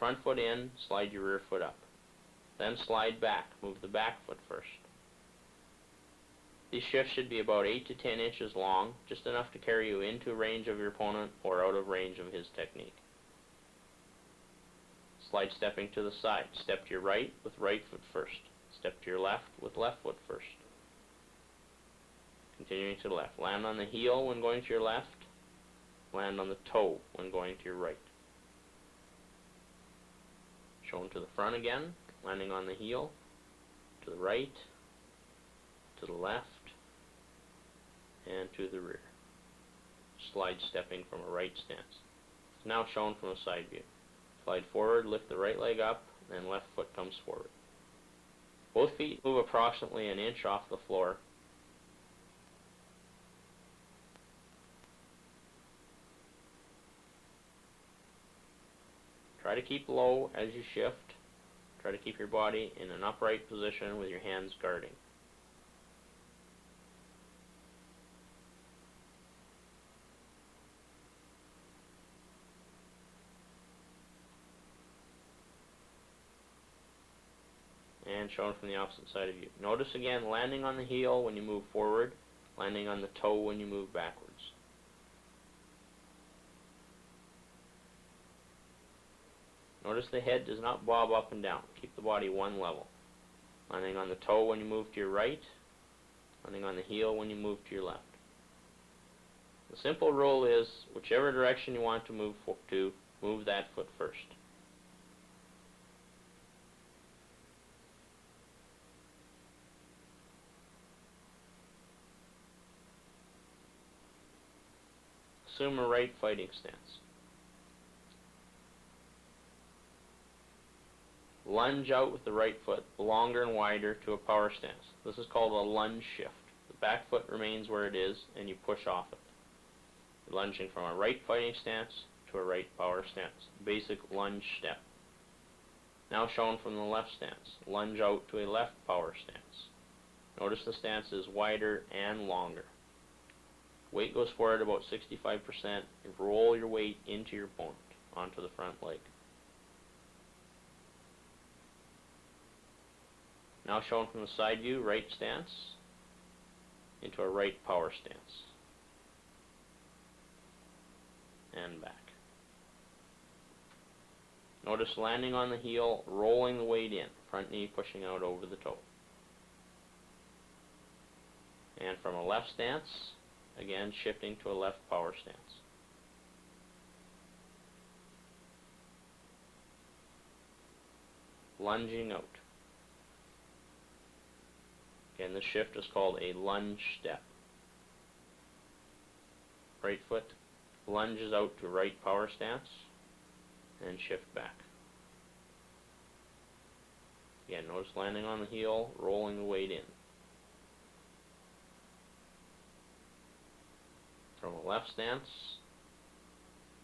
front foot in, slide your rear foot up. Then slide back, move the back foot first. These shifts should be about 8 to 10 inches long, just enough to carry you into range of your opponent or out of range of his technique. Slide stepping to the side. Step to your right with right foot first. Step to your left with left foot first. Continuing to the left. Land on the heel when going to your left. Land on the toe when going to your right. Shown to the front again, landing on the heel, to the right, to the left, and to the rear. Slide stepping from a right stance. It's now shown from a side view. Slide forward, lift the right leg up, and left foot comes forward. Both feet move approximately an inch off the floor. Try to keep low as you shift. Try to keep your body in an upright position with your hands guarding. And shown from the opposite side of you. Notice again landing on the heel when you move forward, landing on the toe when you move backwards. Notice the head does not bob up and down. Keep the body one level. Landing on the toe when you move to your right, landing on the heel when you move to your left. The simple rule is, whichever direction you want to move that foot first. Assume a right fighting stance. Lunge out with the right foot, longer and wider, to a power stance. This is called a lunge shift. The back foot remains where it is, and you push off it. You're lunging from a right fighting stance to a right power stance. Basic lunge step. Now shown from the left stance. Lunge out to a left power stance. Notice the stance is wider and longer. Weight goes forward about 65%. You roll your weight into your opponent, onto the front leg. Now shown from the side view, right stance into a right power stance. And back. Notice landing on the heel, rolling the weight in, front knee pushing out over the toe. And from a left stance, again shifting to a left power stance. Lunging out. Again, this shift is called a lunge step. Right foot lunges out to right power stance and shift back. Again, notice landing on the heel, rolling the weight in. From a left stance,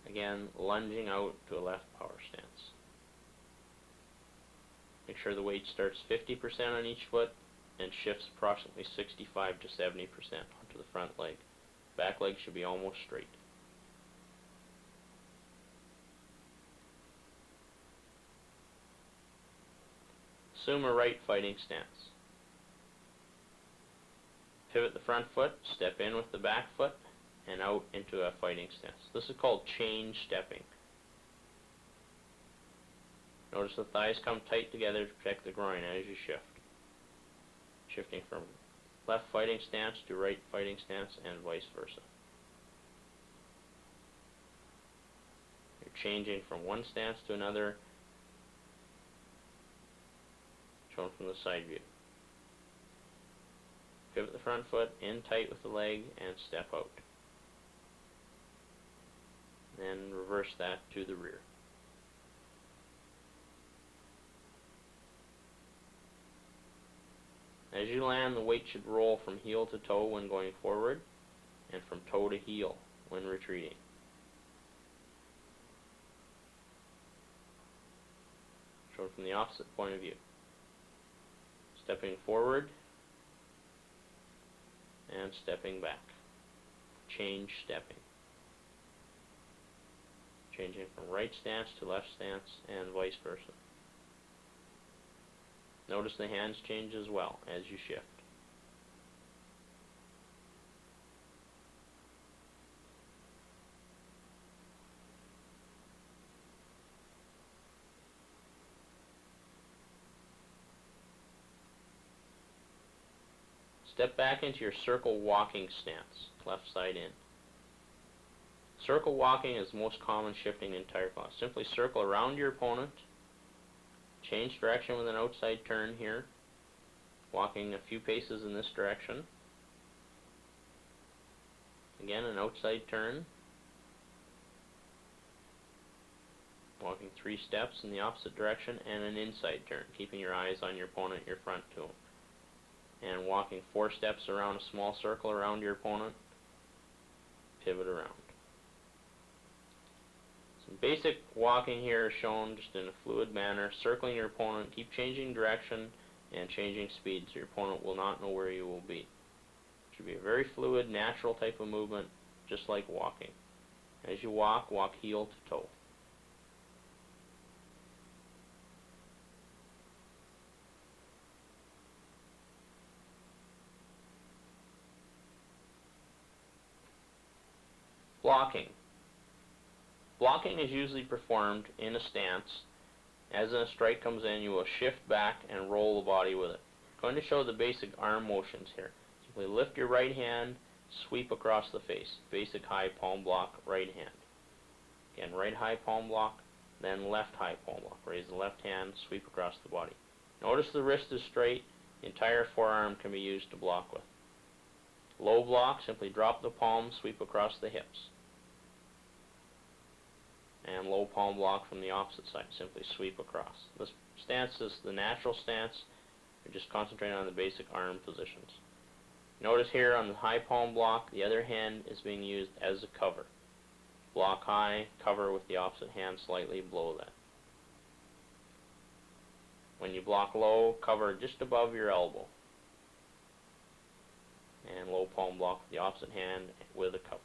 again lunging out to a left power stance. Make sure the weight starts 50% on each foot and shifts approximately 65 to 70% onto the front leg. Back leg should be almost straight. Assume a right fighting stance. Pivot the front foot, step in with the back foot, and out into a fighting stance. This is called change stepping. Notice the thighs come tight together to protect the groin as you shift. Shifting from left fighting stance to right fighting stance and vice versa. You're changing from one stance to another, shown from the side view. Pivot the front foot in tight with the leg and step out. Then reverse that to the rear. As you land, the weight should roll from heel to toe when going forward, and from toe to heel when retreating. Shown from the opposite point of view. Stepping forward and stepping back. Change stepping. changing from right stance to left stance and vice versa. Notice the hands change as well as you shift. Step back into your circle walking stance, left side in. Circle walking is the most common shifting in the entire class. Simply circle around your opponent, change direction with an outside turn here, walking a few paces in this direction. Again, an outside turn, walking 3 steps in the opposite direction, and an inside turn, keeping your eyes on your opponent, your front to him. And walking 4 steps around a small circle around your opponent, pivot around. Some basic walking here is shown just in a fluid manner, circling your opponent, keep changing direction and changing speed so your opponent will not know where you will be. It should be a very fluid, natural type of movement, just like walking. As you walk, walk heel to toe. Blocking. Blocking is usually performed in a stance. As a strike comes in, you will shift back and roll the body with it. I'm going to show the basic arm motions here. Simply lift your right hand, sweep across the face. Basic high palm block, right hand. Again, right high palm block, then left high palm block. Raise the left hand, sweep across the body. Notice the wrist is straight. The entire forearm can be used to block with. Low block, simply drop the palm, sweep across the hips. And low palm block from the opposite side, simply sweep across. This stance is the natural stance. We're just concentrating on the basic arm positions. Notice here on the high palm block, the other hand is being used as a cover. Block high, cover with the opposite hand slightly below that. When you block low, cover just above your elbow. And low palm block with the opposite hand with a cover.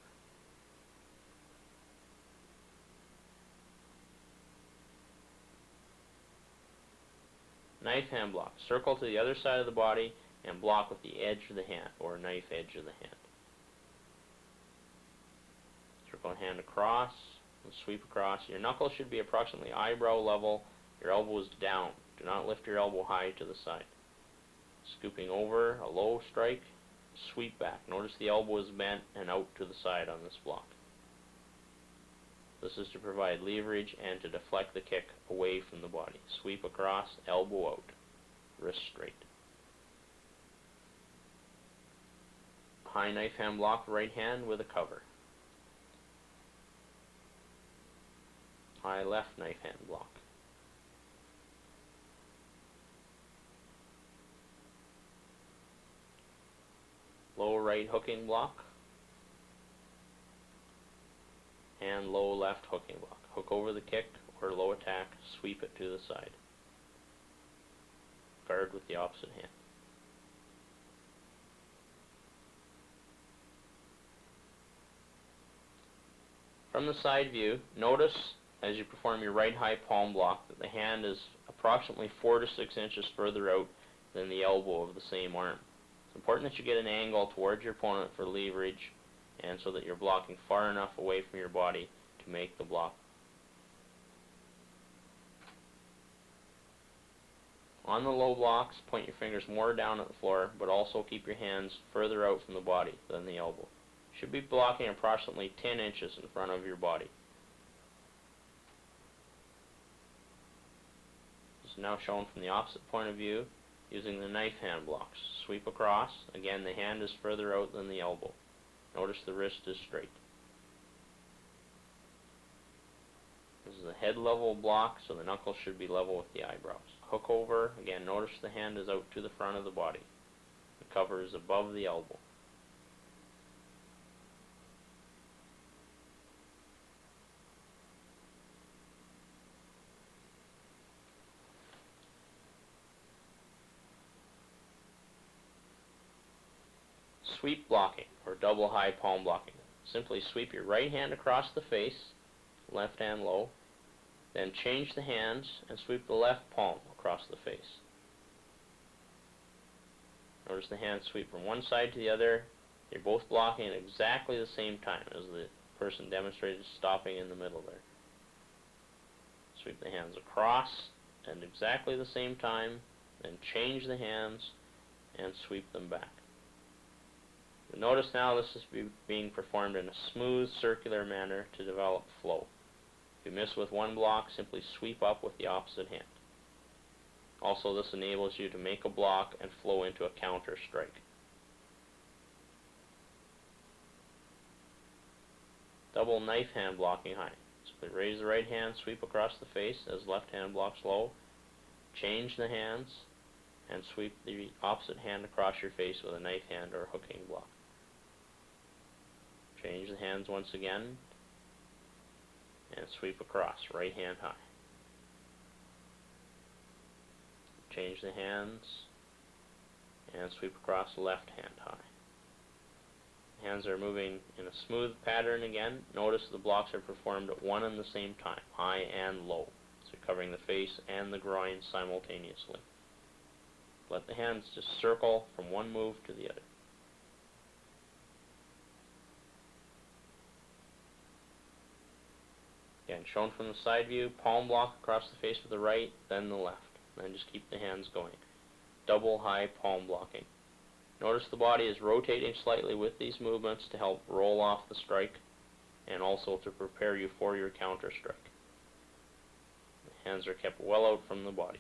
Knife hand block. Circle to the other side of the body and block with the edge of the hand, or knife edge of the hand. Circle hand across and sweep across. Your knuckles should be approximately eyebrow level. Your elbow is down. Do not lift your elbow high to the side. Scooping over, a low strike, sweep back. Notice the elbow is bent and out to the side on this block. This is to provide leverage and to deflect the kick away from the body. Sweep across, elbow out, wrist straight. High knife hand block, right hand with a cover. High left knife hand block. Low right hooking block. And low left hooking block. Hook over the kick or low attack, sweep it to the side. Guard with the opposite hand. From the side view, notice as you perform your right high palm block that the hand is approximately 4 to 6 inches further out than the elbow of the same arm. It's important that you get an angle towards your opponent for leverage and so that you're blocking far enough away from your body to make the block. On the low blocks, point your fingers more down at the floor, but also keep your hands further out from the body than the elbow. You should be blocking approximately 10 inches in front of your body. This is now shown from the opposite point of view using the knife hand blocks. Sweep across. Again, the hand is further out than the elbow. Notice the wrist is straight. This is a head level block, so the knuckles should be level with the eyebrows. Hook over. Again, notice the hand is out to the front of the body. The cover is above the elbow. Sweep blocking, or double high palm blocking. Simply sweep your right hand across the face, left hand low. Then change the hands and sweep the left palm across the face. Notice the hands sweep from one side to the other. You're both blocking at exactly the same time as the person demonstrated, stopping in the middle there. Sweep the hands across at exactly the same time, then change the hands and sweep them back. Notice now this is being performed in a smooth circular manner to develop flow. If you miss with one block, simply sweep up with the opposite hand. Also, this enables you to make a block and flow into a counter strike. Double knife hand blocking high. Simply raise the right hand, sweep across the face as left hand blocks low. Change the hands and sweep the opposite hand across your face with a knife hand or hooking block. Change the hands once again and sweep across, right hand high. Change the hands and sweep across, left hand high. Hands are moving in a smooth pattern again. Notice the blocks are performed at one and the same time, high and low. So you're covering the face and the groin simultaneously. Let the hands just circle from one move to the other. Again, shown from the side view, palm block across the face with the right, then the left. Then just keep the hands going. Double high palm blocking. Notice the body is rotating slightly with these movements to help roll off the strike and also to prepare you for your counter strike. The hands are kept well out from the body.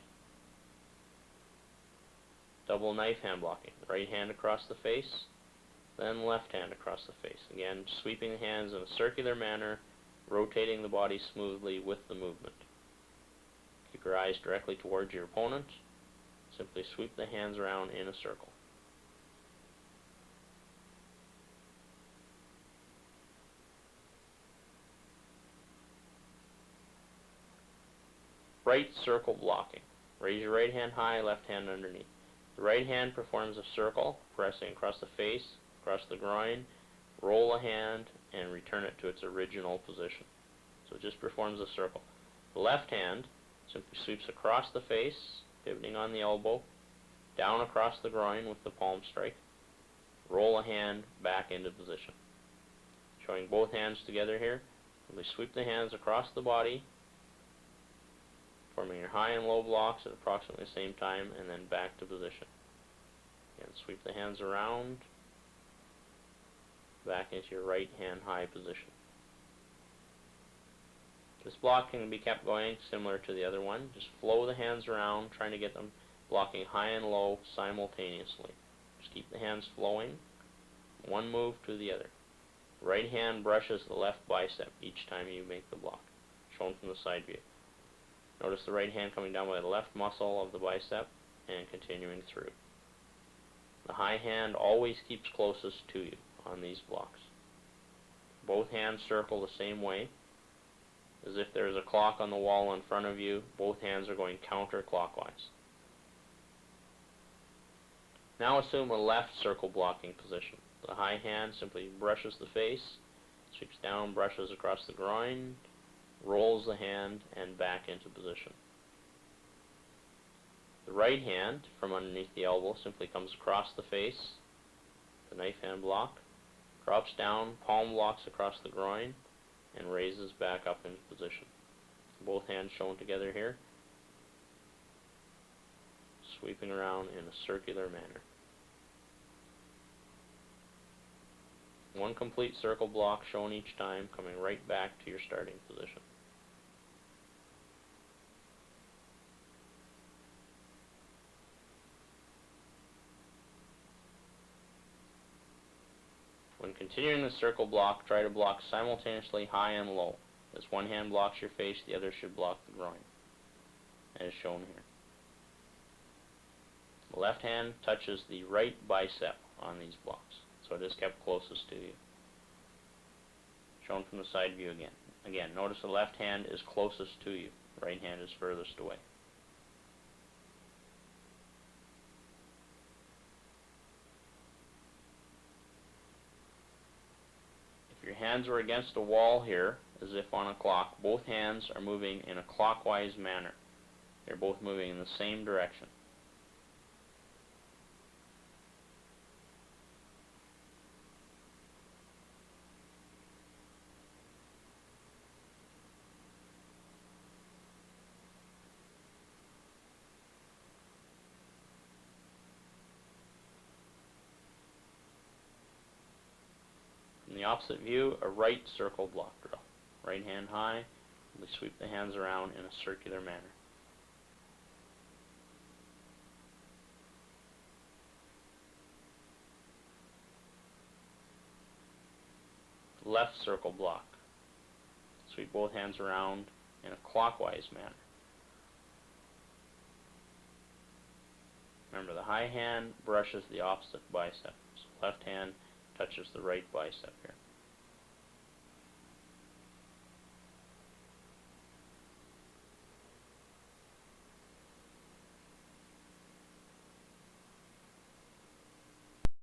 Double knife hand blocking. Right hand across the face, then left hand across the face. Again, sweeping the hands in a circular manner, rotating the body smoothly with the movement. Keep your eyes directly towards your opponent. Simply sweep the hands around in a circle. Right circle blocking. Raise your right hand high, left hand underneath. The right hand performs a circle, pressing across the face, across the groin, roll a hand, and return it to its original position. So it just performs a circle. The left hand simply sweeps across the face, pivoting on the elbow, down across the groin with the palm strike, roll a hand back into position. Showing both hands together here, simply sweep the hands across the body, forming your high and low blocks at approximately the same time, and then back to position. Again, sweep the hands around, back into your right hand high position. This block can be kept going similar to the other one. Just flow the hands around, trying to get them blocking high and low simultaneously. Just keep the hands flowing, one move to the other. Right hand brushes the left bicep each time you make the block, shown from the side view. Notice the right hand coming down by the left muscle of the bicep and continuing through. The high hand always keeps closest to you on these blocks. Both hands circle the same way. As if there's a clock on the wall in front of you, both hands are going counterclockwise. Now assume a left circle blocking position. The high hand simply brushes the face, sweeps down, brushes across the groin, rolls the hand, and back into position. The right hand, from underneath the elbow, simply comes across the face, the knife hand block, drops down, palm blocks across the groin, and raises back up into position. Both hands shown together here, sweeping around in a circular manner. One complete circle block shown each time, coming right back to your starting position. When continuing the circle block, try to block simultaneously high and low. As one hand blocks your face, the other should block the groin, as shown here. The left hand touches the right bicep on these blocks, so it is kept closest to you. Shown from the side view again. Again, notice the left hand is closest to you, the right hand is furthest away. If your hands were against a wall here, as if on a clock. Both hands are moving in a clockwise manner. They're both moving in the same direction. In the opposite view, a right circle block drill. Right hand high, we sweep the hands around in a circular manner. Left circle block. Sweep both hands around in a clockwise manner. Remember, the high hand brushes the opposite bicep. So left hand touches the right bicep here.